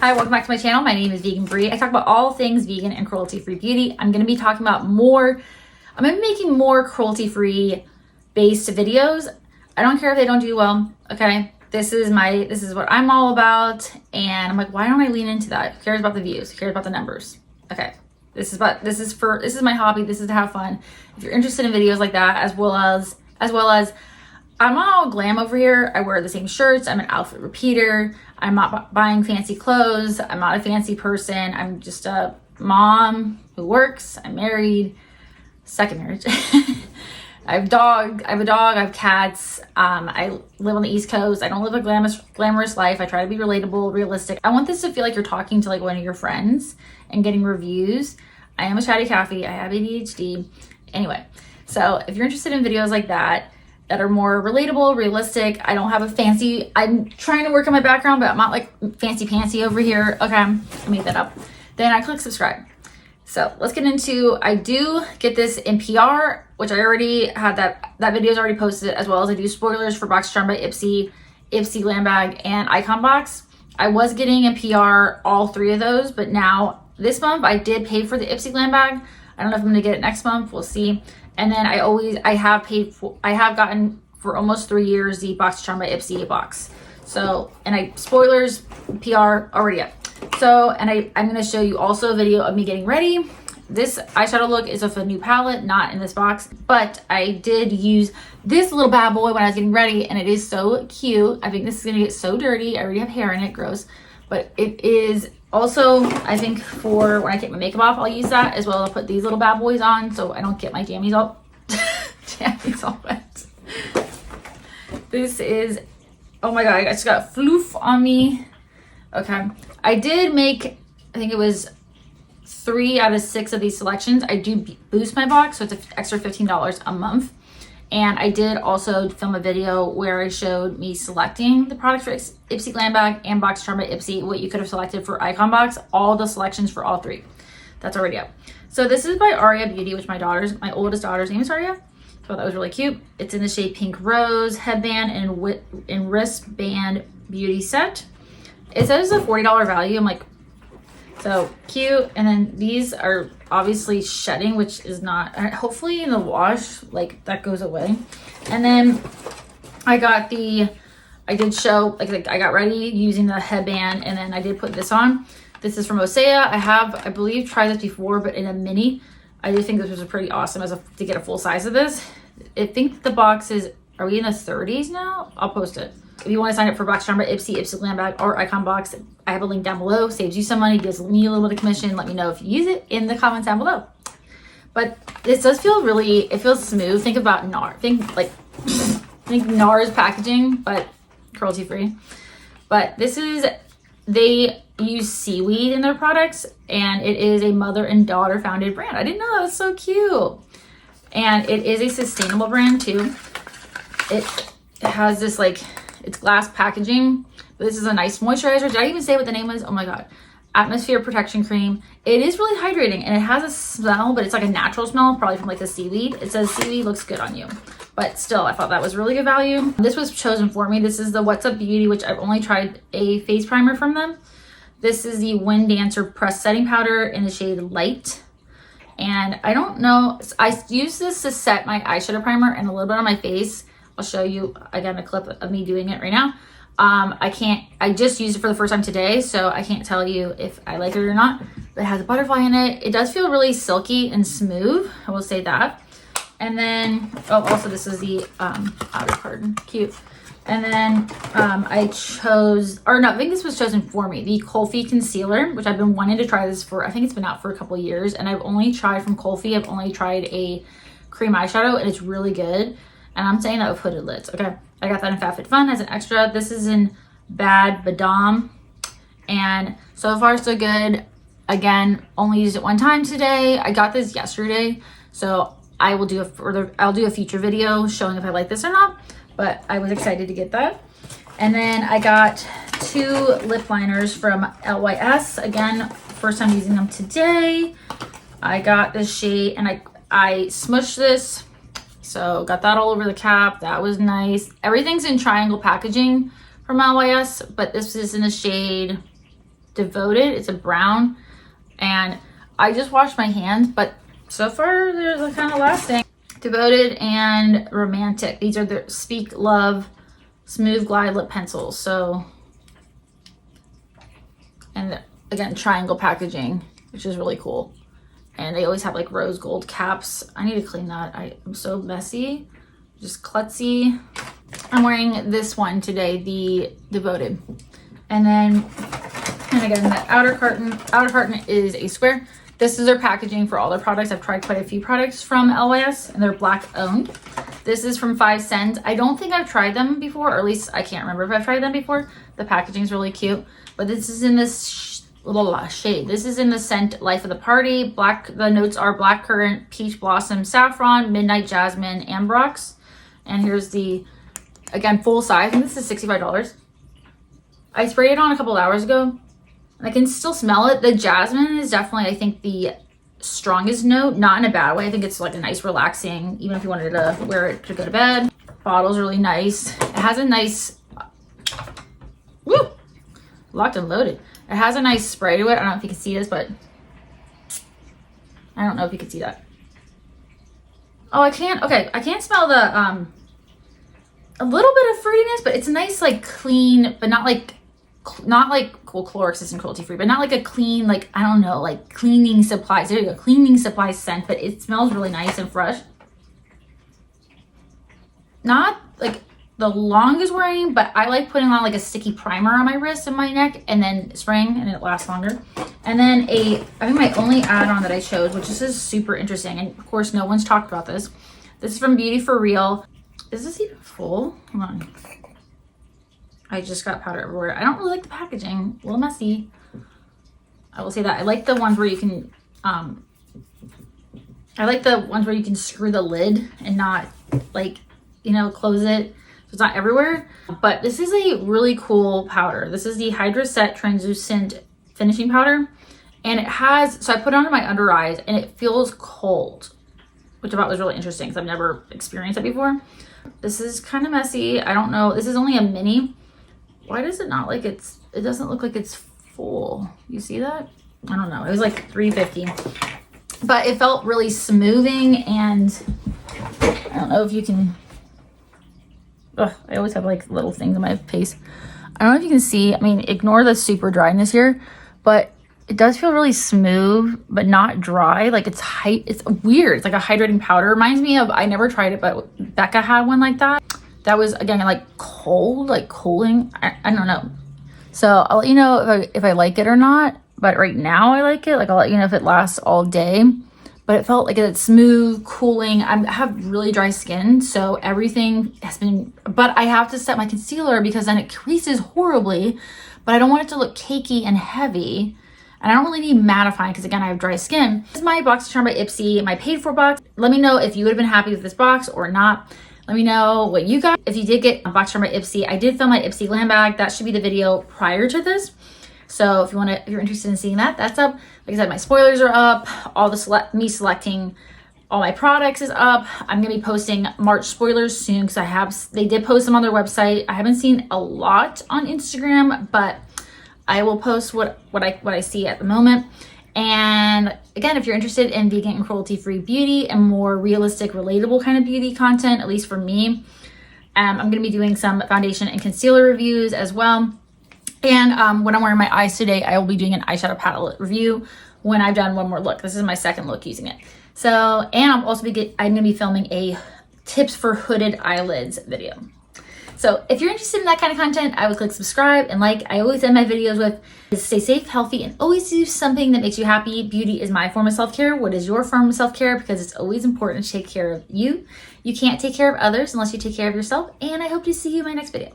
Hi, welcome back to my channel. My name is Vegan Brie. I talk about all things vegan and cruelty-free beauty. I'm going to be talking about I'm going to be making more cruelty-free based videos. I don't care if they don't do well, okay? This is what I'm all about, and I'm like, why don't I lean into that? Who cares about the views? Who cares about the numbers? Okay. This is my hobby. This is to have fun. If you're interested in videos like that, as well as I'm not all glam over here. I wear the same shirts. I'm an outfit repeater. I'm not buying fancy clothes. I'm not a fancy person. I'm just a mom who works. I'm married. Second marriage. I have a dog. I have cats. I live on the East Coast. I don't live a glamorous life. I try to be relatable, realistic. I want this to feel like you're talking to like one of your friends and getting reviews. I am a chatty Cathy. I have ADHD. Anyway, so if you're interested in videos like that are more relatable, realistic, I'm trying to work on my background, but I'm not like fancy pantsy over here. Okay, I made that up. Then I click subscribe. So let's get into, I do get this in PR, which I already had that video is already posted, as well as I do spoilers for Boxycharm by Ipsy, Ipsy Glam Bag, and Icon Box. I was getting in PR all three of those, but now this month I did pay for the Ipsy Glam Bag. I don't know if I'm gonna get it next month, we'll see. And then I have gotten for almost 3 years the Boxycharm by Ipsy box. So, and spoilers, PR already up. So, and I'm gonna show you also a video of me getting ready. This eyeshadow look is of a new palette, not in this box, but I did use this little bad boy when I was getting ready, and it is so cute. I think this is gonna get so dirty. I already have hair in it, gross. But it is also, I think for when I take my makeup off, I'll use that as well. I'll put these little bad boys on so I don't get my jammies all wet. This is, oh my God, I just got floof on me. Okay, I did make, I think it was 3 out of 6 of these selections. I do boost my box, so it's an extra $15 a month. And I did also film a video where I showed me selecting the products for Ipsy Glam Bag and Boxycharm by Ipsy, what you could have selected for Icon Box, all the selections for all 3. That's already up. So this is by Aria Beauty, which my oldest daughter's name is Aria. So that was really cute. It's in the shade Pink Rose, headband and wristband beauty set. It says a $40 value. I'm like, so cute. And then these are obviously shedding, which is not, hopefully in the wash, like that goes away. And then I did show, like I got ready using the headband, and then I did put this on. This is from Osea. I believe, tried this before, but in a mini. I do think this was pretty awesome to get a full size of this. I think the box is, are we in the 30s now? I'll post it. If you want to sign up for Boxycharm by Ipsy, Ipsy Glam Bag, or Icon Box, I have a link down below. Saves you some money, gives me a little bit of commission. Let me know if you use it in the comments down below. But this does feel it feels smooth. Think about NAR. Think NAR's packaging, but cruelty free. But they use seaweed in their products, and it is a mother and daughter founded brand. I didn't know that. Was so cute. And it is a sustainable brand too. It has this it's glass packaging, but this is a nice moisturizer. Did I even say what the name is? Oh my God. Atmosphere Protection Cream. It is really hydrating, and it has a smell, but it's like a natural smell, probably from like the seaweed. It says seaweed looks good on you, but still I thought that was really good value. This was chosen for me. This is the What's Up Beauty, which I've only tried a face primer from them. This is the Wind Dancer Press Setting Powder in the shade Light. And I don't know, I use this to set my eyeshadow primer and a little bit on my face. I'll show you again a clip of me doing it right now. I just used it for the first time today, so I can't tell you if I like it or not, but it has a butterfly in it. It does feel really silky and smooth, I will say that. And then, oh, also this is the outer card, cute. And then I think this was chosen for me, the Colfi Concealer, which I've been wanting to try this for, I think it's been out for a couple of years, and I've only tried from Colfi, I've only tried a cream eyeshadow, and it's really good. And I'm saying that with hooded lids. Okay, I got that in FabFitFun as an extra. This is in Bad Badam, and so far so good. Again, only used it one time today. I got this yesterday, so I'll do a future video showing if I like this or not. But I was excited to get that. And then I got 2 lip liners from LYS. Again, first time using them today. I got this shade, and I smushed this. So got that all over the cap. That was nice. Everything's in triangle packaging from LYS, but this is in the shade Devoted. It's a brown, and I just washed my hands, but so far they're kind of lasting. Devoted and Romantic. These are the Speak Love Smooth Glide Lip Pencils. So, and again, triangle packaging, which is really cool. And they always have like rose gold caps. I need to clean that. I'm so messy, just klutzy. I'm wearing this one today, the Devoted. And then, and again, the outer carton is a square. This is their packaging for all their products. I've tried quite a few products from LYS, and they're Black owned. This is from 5 cents. I don't think I've tried them before, or at least I can't remember if I've tried them before. The packaging is really cute, but this is in this little shade. This is in the scent Life of the Party. Black. The notes are blackcurrant, peach blossom, saffron, midnight jasmine, ambrox. And here's the, again, full size. I think this is $65. I sprayed it on a couple hours ago. I can still smell it. The jasmine is definitely, I think, the strongest note, not in a bad way. I think it's like a nice relaxing, even if you wanted to wear it to go to bed. Bottle's really nice. It has a nice, woo, locked and loaded. It has a nice spray to it. I don't know if you can see this, but I don't know if you can see that. Oh, I can't, okay. I can't smell the, a little bit of fruitiness, but it's a nice, like clean, but not like, well, Clorox isn't cruelty free, but not like a clean, like, I don't know, like cleaning supplies. There you go, cleaning supplies scent, but it smells really nice and fresh. Not like the longest wearing, but I like putting on like a sticky primer on my wrist and my neck and then spraying, and it lasts longer. And then I think my only add-on that I chose, which this is super interesting, and of course no one's talked about this. This is from Beauty For Real. Is this even full? Hold on. I just got powder everywhere. I don't really like the packaging, a little messy. I will say that. I like the ones where you can, screw the lid and not like, you know, close it so it's not everywhere. But this is a really cool powder. This is the Hydra Set Translucent Finishing Powder. And it has, so I put it under my under eyes and it feels cold, which I thought was really interesting because I've never experienced it before. This is kind of messy. I don't know. This is only a mini. Why does it not like it doesn't look like it's full? You see that? I don't know. It was like $3.50, but it felt really smoothing, and I don't know if you can, I always have like little things in my face. I don't know if you can see, I mean, ignore the super dryness here, but it does feel really smooth, but not dry. Like it's weird. It's like a hydrating powder. Reminds me of, I never tried it, but Becca had one like that. That was, again, like cold, like cooling. I don't know. So I'll let you know if I like it or not. But right now I like it. Like I'll let you know if it lasts all day. But it felt like it's smooth, cooling. I have really dry skin, so everything has been, but I have to set my concealer because then it creases horribly. But I don't want it to look cakey and heavy. And I don't really need mattifying because, again, I have dry skin. This is my Boxycharm by Ipsy, my paid for box. Let me know if you would have been happy with this box or not. Let me know what you got. If you did get a Boxycharm by Ipsy, I did film my Ipsy glam bag. That should be the video prior to this. So if you're interested in seeing that, that's up. Like I said, my spoilers are up. All the me selecting all my products is up. I'm gonna be posting March spoilers soon because they did post them on their website. I haven't seen a lot on Instagram, but I will post what I see at the moment. And again, if you're interested in vegan and cruelty-free beauty and more realistic, relatable kind of beauty content, at least for me, I'm going to be doing some foundation and concealer reviews as well. And when I'm wearing my eyes today, I will be doing an eyeshadow palette review when I've done one more look. This is my second look using it. So, and I'm going to be filming a tips for hooded eyelids video. So if you're interested in that kind of content, I would click subscribe and like. I always end my videos with stay safe, healthy, and always do something that makes you happy. Beauty is my form of self-care. What is your form of self-care? Because it's always important to take care of you. You can't take care of others unless you take care of yourself. And I hope to see you in my next video.